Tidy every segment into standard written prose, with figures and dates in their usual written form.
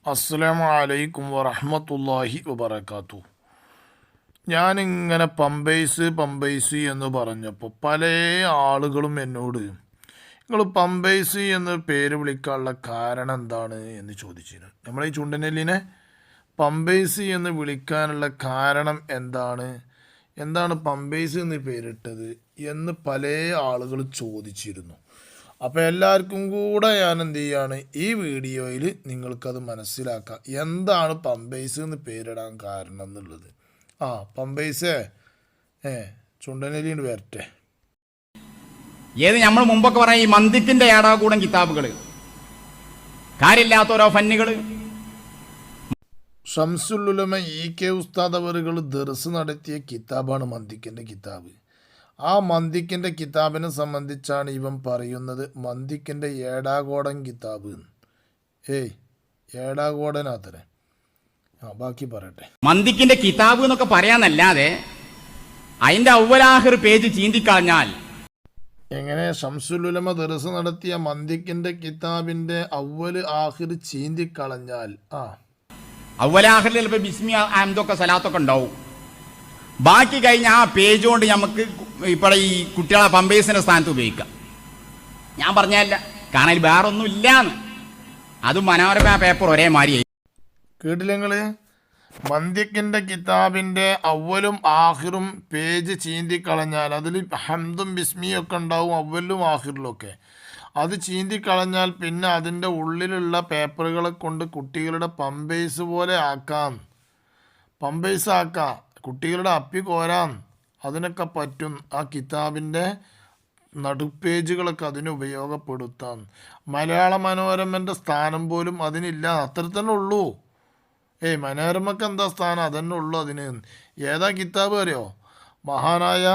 അസ്സലാമു അലൈക്കും വറഹ്മത്തുള്ളാഹി വബറകാതുഹു. ഞാനിങ്ങനെ പമ്പേഴ്സ് എന്ന് പറഞ്ഞപ്പോൾ പല ആളുകളും എന്നോട് നിങ്ങൾ പമ്പേഴ്സ് എന്ന് പേര് വിളിക്കാനുള്ള കാരണം എന്താണ് എന്ന് ചോദിച്ചിരുന്നു. നമ്മളെ ഈ ചുണ്ടനെല്ലിനെ പമ്പേഴ്സ് എന്ന് വിളിക്കാനുള്ള കാരണം എന്താണ് പമ്പേഴ്സ് എന്ന് പേരിട്ടത് എന്ന് പല ആളുകൾ ചോദിച്ചിരുന്നു. അപ്പോൾ എല്ലാവർക്കും കൂടെ ഞാൻ എന്ത് ചെയ്യാണ്, ഈ വീഡിയോയിൽ നിങ്ങൾക്കത് മനസ്സിലാക്കാം എന്താണ് പമ്പേഴ്സ് എന്ന് പേരിടാൻ കാരണം എന്നുള്ളത്. പമ്പേഴ്സേ ചുണ്ടനെല്ലിന് വരട്ടെ. ഏത് നമ്മൾ മുമ്പൊക്കെ പറയാം, ഈ മന്ദിക്കിന്റെ ഏടാകൂടം കിതാബുകൾ, കാര്യമില്ലാത്ത ഓരോ ഫന്നുകൾ. ഷംസുൽ ഉലമ EK ഉസ്താദ് അവറുകൾ ദർസ് നടത്തിയ കിതാബാണ് മന്ദിക്കിൻ്റെ കിതാബ്. ആ മന്ദിക്കിൻ്റെ കിതാബിനെ സംബന്ധിച്ചാണ് ഇവൻ പറയുന്നത് മന്ദിക്കിൻ്റെ ഏടാകോടൻ കിതാബ്. ഏടാകോടനാത്തരെ ബാക്കി പറയട്ടെ. മന്ദിക്കിന്റെ കിതാബ് എന്നൊക്കെ പറയാന്നല്ലാതെ അതിന്റെ അവലാഹിർ പേജ് ചീന്തിക്കളഞ്ഞാൽ എങ്ങനെ ഷംസുൽ ഉലമ ദർസ് നടത്തിയ മന്ദിക്കിൻ്റെ കിതാബിൻ്റെ അവല് ആഹിർ ചീന്തിക്കളഞ്ഞാൽ അവലാഹിറിൽ ചിലപ്പോൾ ബിസ്മി അഹമ്മദൊക്കെ സലാത്തൊക്കെ ഉണ്ടാവും. ബാക്കി കഴിഞ്ഞ ആ പേജ് കൊണ്ട് നമുക്ക് ഇപ്പോൾ ഈ കുട്ടികളെ പമ്പേഴ്സിന്റെ സ്ഥാനത്ത് ഉപയോഗിക്കാം. ഞാൻ പറഞ്ഞല്ല, കാരണം അതിൽ വേറെ ഒന്നും ഇല്ലാന്ന്. അത് മനോരമ പേപ്പർ ഒരേ മാതിരിയായി. കേട്ടില്ല നിങ്ങള്? മന്ദിക്കിൻ്റെ കിതാബിൻ്റെ അവലും ആഹിറും പേജ് ചീന്തിക്കളഞ്ഞാൽ അതിൽ ഹംദും ബിസ്മിയൊക്കെ ഉണ്ടാവും, അവലും ആഹിറിലൊക്കെ. അത് ചീന്തിക്കളഞ്ഞാൽ പിന്നെ അതിൻ്റെ ഉള്ളിലുള്ള പേപ്പറുകളെ കൊണ്ട് കുട്ടികളുടെ പമ്പേഴ്സ് പോലെ ആക്കാം, പമ്പേഴ്സ് ആക്കാം, കുട്ടികളുടെ അപ്പി കോരാം, അതിനൊക്കെ പറ്റും. ആ കിതാബിൻ്റെ നടുപ്പേജുകളൊക്കെ അതിന് ഉപയോഗപ്പെടുത്താം. മലയാള മനോരമൻ്റെ സ്ഥാനം പോലും അതിനില്ല, അത്ര തന്നെ ഉള്ളൂ. മനോരമക്ക് എന്താ സ്ഥാനം? അതന്നെ ഉള്ളൂ അതിന്. ഏതാ കിതാബ് അറിയോ? മഹാനായ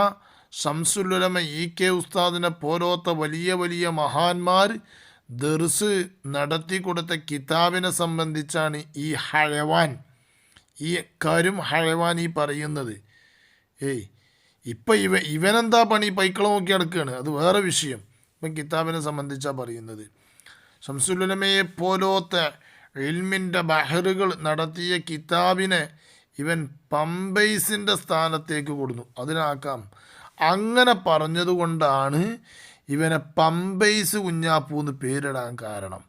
ഷംസുൽ ഉലമ EK ഉസ്താദിനെ പോലത്തെ വലിയ വലിയ മഹാന്മാർ ദർസ് നടത്തി കൊടുത്ത കിതാബിനെ സംബന്ധിച്ചാണ് ഈ ഹഴവാൻ, ഈ ഹഴവാൻ ഈ പറയുന്നത്. ഇപ്പം ഇവനെന്താ പണി? പൈക്കള നോക്കി നടക്കുകയാണ്, അത് വേറെ വിഷയം. ഇപ്പം കിതാബിനെ സംബന്ധിച്ചാണ് പറയുന്നത്. ഷംസുൽ ഉലമയെ പോലത്തെ ഇൽമിൻ്റെ ബഹറുകൾ നടത്തിയ കിതാബിനെ ഇവൻ പമ്പേഴ്സിൻ്റെ സ്ഥാനത്തേക്ക് കൊടുത്തു, അതിനാക്കാം. അങ്ങനെ പറഞ്ഞതുകൊണ്ടാണ് ഇവനെ പമ്പേഴ്സ് കുഞ്ഞാപ്പൂ എന്ന് പേരിടാൻ കാരണം.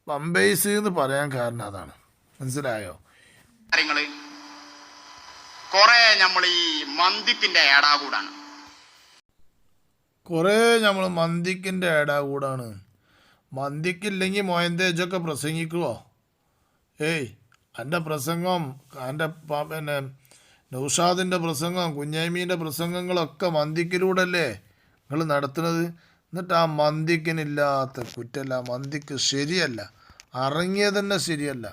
പമ്പേഴ്സ് എന്ന് പറയാൻ കാരണം അതാണ്. മനസ്സിലായോ? കുറെ നമ്മൾ ഈ മന്ദിക്കിന്റെ ഏടാകൂടാണ്, മന്ദിക്കിൻ്റെ ഏടാകൂടാണ്. മന്ദിക്കില്ലെങ്കിൽ മോയന്തേജൊക്കെ പ്രസംഗിക്കുവോ? എൻ്റെ പ്രസംഗം, എൻ്റെ പിന്നെ നൗഷാദിൻ്റെ പ്രസംഗം, കുഞ്ഞൈമീൻ്റെ പ്രസംഗങ്ങളൊക്കെ മന്ദിക്കിലൂടെ അല്ലേ നിങ്ങൾ നടത്തുന്നത്. എന്നിട്ട് ആ മന്ദിക്കിനില്ലാത്ത കുറ്റല്ല, മന്ദിക്ക് ശരിയല്ല, അറങ്ങിയത് തന്നെ ശരിയല്ല.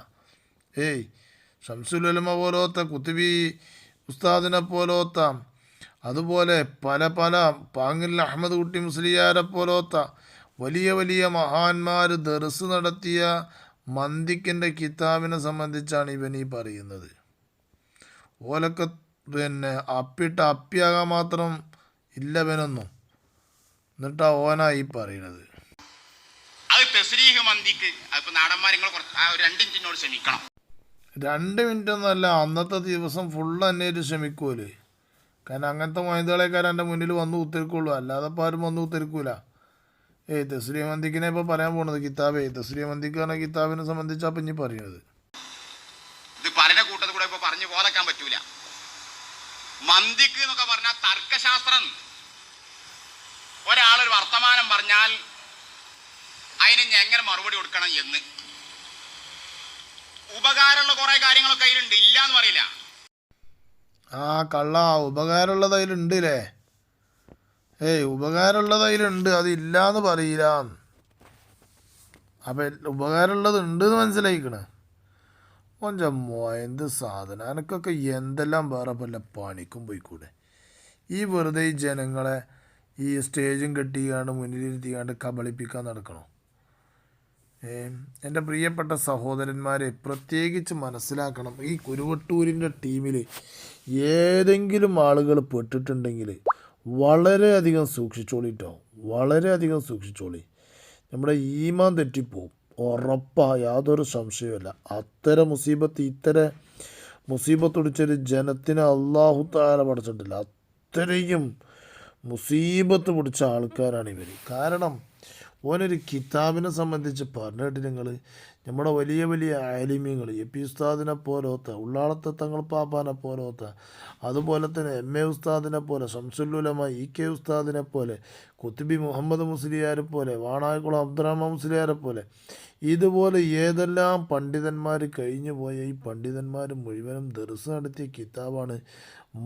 ഷംസുൽ ഉലമ പോലത്തെ കുത്തുബി ഉസ്താദിനെ പോലത്തെ, അതുപോലെ പല പാങ്ങിൽ അഹമ്മദ് കുട്ടി മുസ്ലിയാരെ പോലത്തെ വലിയ വലിയ മഹാന്മാർ ദർസ് നടത്തിയ മന്ദിക്കിൻ്റെ കിതാബിനെ സംബന്ധിച്ചാണ് ഇവൻ ഈ പറയുന്നത്. ഓലൊക്കെ പിന്നെ അപ്പിയാകാൻ മാത്രം ഇല്ലവനൊന്നും. എന്നിട്ടാ ഓനായി പറയുന്നത്. അത് തസ്രീഹ് മന്ദിക്ക്. അതിപ്പോ നാടന്മാർ 2 മിനിറ്റിനോട് ക്ഷമിക്കണം. 2 മിനിറ്റൊന്നുമല്ല, അന്നത്തെ ദിവസം ഫുള്ള് അന്നേറ്റ് ക്ഷമിക്കൂലേ. കാരണം അങ്ങനത്തെ മൊയ്തകളേക്കാർ എൻ്റെ മുന്നിൽ വന്ന് ഉത്തരിക്കുള്ളൂ, അല്ലാതെ ഇപ്പോൾ ആരും വന്ന് ഉത്തരിക്കൂല. തസ്രീഹ് മന്ദിക്കിനെ ഇപ്പോൾ പറയാൻ പോണത് കിതാബേ. തസ്രീഹ് മന്ദിക്ക് പറഞ്ഞ കിതാബിനെ സംബന്ധിച്ചാണ് ഇപ്പം ഇനി പറയുന്നത്. ഇത് പല കൂട്ടത്തിൽ കൂടെ ഇപ്പൊ പറഞ്ഞു പോകാൻ പറ്റൂല. മന്ദിക്ക് എന്നൊക്കെ പറഞ്ഞാൽ തർക്കശാസ്ത്രം. ഒരാളൊരു വർത്തമാനം പറഞ്ഞാൽ അതിന് എങ്ങനെ മറുപടി കൊടുക്കണം എന്ന് ഉപകാരമുള്ള കുറെ കാര്യങ്ങളൊക്കെ അതിലുണ്ട്, ഇല്ലാന്ന് പറയില്ല. കള്ള ഉപകാരമുള്ളത് അതിലുണ്ട് അല്ലേ? ഉപകാരമുള്ളത് അതിലുണ്ട്, അതില്ലാന്ന് പറയില്ല. അപ്പം ഉപകാരമുള്ളത് ഉണ്ട് എന്ന് മനസ്സിലായിക്കണേ. കൊഞ്ചമ്മോ എന്ത് സാധനം, എനിക്കൊക്കെ എന്തെല്ലാം വേറെ പല പണിക്കും പോയിക്കൂടെ. ഈ വെറുതെ ഈ ജനങ്ങളെ ഈ സ്റ്റേജും കെട്ടിക്കാണ്ട് മുന്നിലിരുത്തിക്കാണ്ട് കബളിപ്പിക്കാൻ നടക്കണോ? എൻ്റെ പ്രിയപ്പെട്ട സഹോദരന്മാരെ പ്രത്യേകിച്ച് മനസ്സിലാക്കണം, ഈ കുരുവട്ടൂരിൻ്റെ ടീമിൽ ഏതെങ്കിലും ആളുകൾ പെട്ടിട്ടുണ്ടെങ്കിൽ വളരെയധികം സൂക്ഷിച്ചോളിട്ടോ, വളരെയധികം സൂക്ഷിച്ചോളി. നമ്മുടെ ഈമാൻ തെറ്റിപ്പോവും. ഉറപ്പാണ്, യാതൊരു സംശയവുമില്ല. ഇത്തരം മുസീബത്ത് പിടിച്ചൊരു ജനത്തിന് അള്ളാഹു തആല പഠിച്ചിട്ടില്ല. അത്രയും മുസീബത്ത് പിടിച്ച ആൾക്കാരാണ് ഇവർ. കാരണം ഓനൊരു കിതാബിനെ സംബന്ധിച്ച് പറഞ്ഞിട്ട് നിങ്ങൾ നമ്മുടെ വലിയ വലിയ ആലിമീങ്ങൾ എ.പി. ഉസ്താദിനെ പോലത്തെ, ഉള്ളാളത്തെ തങ്ങൾ പാപ്പാനെ പോലത്തെ, അതുപോലെ തന്നെ എം.എ. ഉസ്താദിനെ പോലെ, ശംസുൽ ഉലമ ഇ.കെ. ഉസ്താദിനെ പോലെ, കുത്തുബി മുഹമ്മദ് മുസ്ലിയാരെ പോലെ, വാണായക്കുളം അബ്ദുറഹ്മാൻ മുസ്ലിയാരെ പോലെ, ഇതുപോലെ ഏതെല്ലാം പണ്ഡിതന്മാർ കഴിഞ്ഞു പോയ ഈ പണ്ഡിതന്മാർ മുഴുവനും ദർസ് നടത്തിയ കിതാബാണ്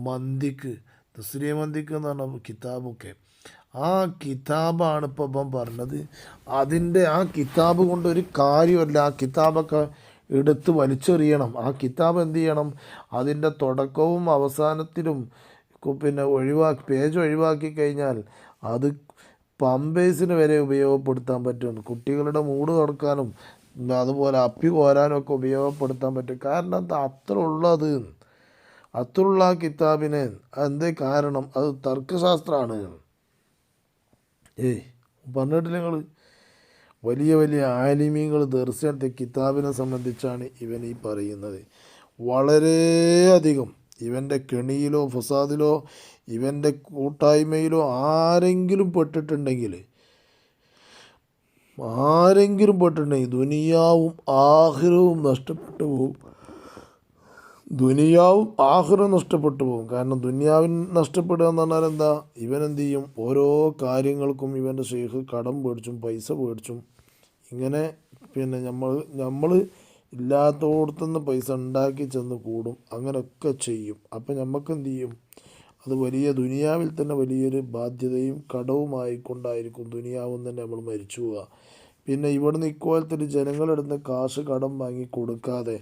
മന്ദിക്ക്, തസ്രീ മന്ദിക്ക് എന്ന് പറഞ്ഞ കിതാബൊക്കെ. ആ കിതാബാണ് ഇപ്പോൾ ഇപ്പം പറഞ്ഞത്. ആ കിതാബ് കൊണ്ട് ഒരു കാര്യമല്ല. ആ കിതാബൊക്കെ എടുത്ത് വലിച്ചെറിയണം. ആ കിതാബ് എന്ത് ചെയ്യണം? അതിൻ്റെ തുടക്കവും അവസാനത്തിലും പിന്നെ പേജ് ഒഴിവാക്കി കഴിഞ്ഞാൽ അത് പമ്പേഴ്സിന് വരെ ഉപയോഗപ്പെടുത്താൻ പറ്റും. കുട്ടികളുടെ മൂട് തുറക്കാനും അതുപോലെ അപ്പി കോരാനും ഒക്കെ ഉപയോഗപ്പെടുത്താൻ പറ്റും. കാരണം എന്താ? അത്രയുള്ള ആ കിതാബിന് എന്തേ കാരണം? അത് തർക്കശാസ്ത്രമാണ്. പറഞ്ഞിട്ടില്ല നിങ്ങൾ? വലിയ വലിയ ആലിമീങ്ങൾ ദർസ് നടത്തിയ കിതാബിനെ സംബന്ധിച്ചാണ് ഇവൻ ഈ പറയുന്നത്. വളരെയധികം ഇവൻ്റെ കെണിയിലോ ഫസാദിലോ ഇവൻ്റെ കൂട്ടായ്മയിലോ ആരെങ്കിലും പെട്ടിട്ടുണ്ടെങ്കിൽ ദുനിയാവും ആഖിറവും നഷ്ടപ്പെട്ടു പോകും. നഷ്ടപ്പെട്ടു പോകും. കാരണം ദുനിയാവിൻ നഷ്ടപ്പെടുക എന്ന് പറഞ്ഞാൽ എന്താ? ഇവനെന്ത് ചെയ്യും? ഓരോ കാര്യങ്ങൾക്കും ഇവൻ്റെ ഷെയ്ഖ് കടം പേടിച്ചും പൈസ പേടിച്ചും ഇങ്ങനെ പിന്നെ നമ്മൾ ഇല്ലാത്തടത്തുനിന്ന് പൈസ ഉണ്ടാക്കി ചെന്ന് കൂടും. അങ്ങനെയൊക്കെ ചെയ്യും. അപ്പം നമുക്ക് എന്ത് ചെയ്യും? അത് വലിയ ദുനിയാവിൽ തന്നെ വലിയൊരു ബാധ്യതയും കടവുമായിക്കൊണ്ടായിരിക്കും ദുനിയാവും തന്നെ നമ്മൾ മരിച്ചു പോവുക. പിന്നെ ഇവിടുന്ന് ഇക്കോലത്തിൽ ജനങ്ങളെടുത്ത് കാശ് കടം വാങ്ങി കൊടുക്കാതെ,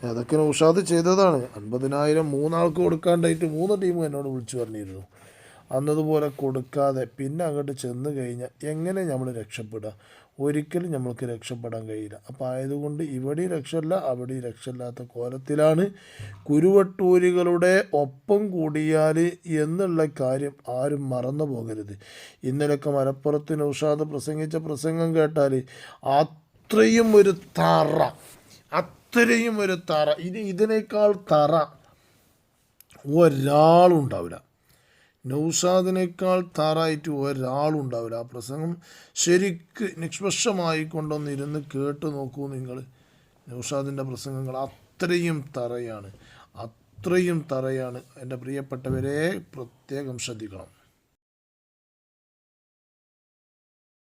അതൊക്കെ നൗഷാദ് ചെയ്തതാണ്. 50,000 3 കൊടുക്കാണ്ടായിട്ട് 3 ടീമും എന്നോട് വിളിച്ചു പറഞ്ഞിരുന്നു. അന്നതുപോലെ കൊടുക്കാതെ പിന്നെ അങ്ങോട്ട് ചെന്ന് കഴിഞ്ഞാൽ എങ്ങനെ നമ്മൾ രക്ഷപ്പെടുക? ഒരിക്കലും നമ്മൾക്ക് രക്ഷപ്പെടാൻ കഴിയില്ല. അപ്പോൾ ആയതുകൊണ്ട് ഇവിടെയും രക്ഷയില്ല, അവിടെയും രക്ഷയില്ലാത്ത കോലത്തിലാണ്. കുരുവട്ടൂരികളുടെ ഒപ്പം കൂടിയാൽ എന്നുള്ള കാര്യം ആരും മറന്നു പോകരുത്. ഇന്നലൊക്കെ മലപ്പുറത്ത് നൗഷാദ് പ്രസംഗിച്ച പ്രസംഗം കേട്ടാൽ അത്രയും ഒരു തറ ഇതിനേക്കാൾ തറ ഒരാളുണ്ടാവില്ല. നൗഷാദിനേക്കാൾ താറായിട്ട് ഒരാളുണ്ടാവില്ല. ആ പ്രസംഗം ശരിക്ക് നിഷ്പക്ഷമായി കൊണ്ടൊന്നിരുന്ന് കേട്ട് നോക്കൂ നിങ്ങൾ. നൗഷാദിൻ്റെ പ്രസംഗങ്ങൾ അത്രയും തറയാണ്. എൻ്റെ പ്രിയപ്പെട്ടവരെ പ്രത്യേകം ശ്രദ്ധിക്കണം.